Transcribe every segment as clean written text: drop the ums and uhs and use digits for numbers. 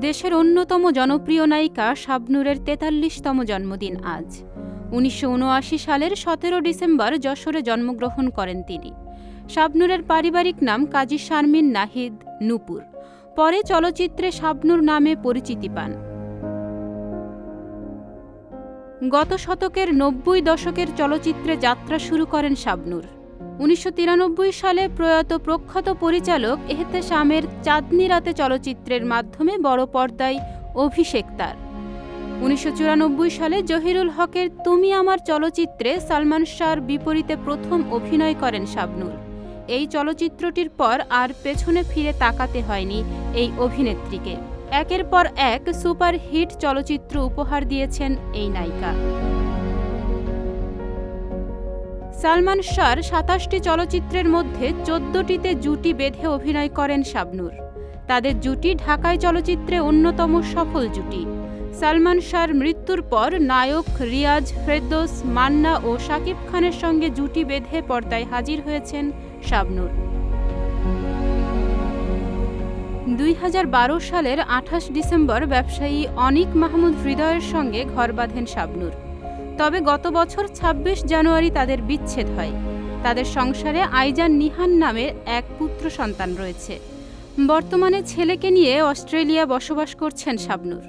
দেশের অন্যতম জনপ্রিয় নায়িকা শাবনূরের ৪৩তম জন্মদিন আজ। ১৯৭৯ সালের ১৭ ডিসেম্বর যশোরে জন্মগ্রহণ করেন তিনি। শাবনূরের পারিবারিক নাম কাজী শারমিন নাহিদ নূপুর। পরে চলচ্চিত্রে শাবনূর নামে পরিচিতি পান। গত শতকের ৯০ দশকের চলচ্চিত্রে যাত্রা শুরু করেন শাবনূর। ১৯৯৩ সালে প্রয়াত প্রখ্যাত পরিচালক এহতেশামের চাঁদনি রাতে চলচ্চিত্রের মাধ্যমে বড় পর্দায় অভিষেক তার। ১৯৯৪ সালে জহিরুল হকের তুমি আমার চলচ্চিত্রে সালমান শাহর বিপরীতে প্রথম অভিনয় করেন শাবনূর। এই চলচ্চিত্রটির পর আর পেছনে ফিরে তাকাতে হয়নি এই অভিনেত্রীকে। একের পর এক সুপারহিট চলচ্চিত্র উপহার দিয়েছেন এই নায়িকা। সালমান শাহর ২৭টি চলচ্চিত্রের মধ্যে ১৪টিতে জুটি বেঁধে অভিনয় করেন শাবনূর। তাদের জুটি ঢাকাই চলচ্চিত্রে অন্যতম সফল জুটি। সালমান শাহর মৃত্যুর পর নায়ক রিয়াজ, ফেরদৌস, মান্না ও শাকিব খানের সঙ্গে জুটি বেঁধে পর্দায় হাজির হয়েছেন শাবনূর। ২০১২ সালের ২৮ ডিসেম্বর ব্যবসায়ী অনিক মাহমুদ হৃদয়ের সঙ্গে ঘর বাঁধেন শাবনূর। তবে গত বছর ২৬ জানুয়ারি তাদের বিচ্ছেদ হয়। তাদের সংসারে আইজান নিহান নামের এক পুত্র সন্তান রয়েছে। বর্তমানে ছেলেকে নিয়ে অস্ট্রেলিয়া বসবাস করছেন শাবনূর।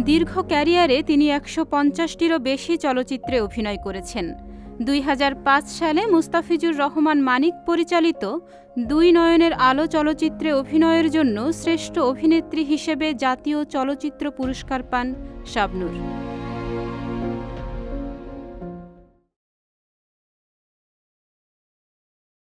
দীর্ঘ ক্যারিয়ারে তিনি ১৫০টিরও বেশি চলচ্চিত্রে অভিনয় করেছেন। ২০০৫ সালে মুস্তাফিজুর রহমান মানিক পরিচালিত দুই নয়নের আলো চলচ্চিত্রে অভিনয়ের জন্য শ্রেষ্ঠ অভিনেত্রী হিসেবে জাতীয় চলচ্চিত্র পুরস্কার পান শাবনূর।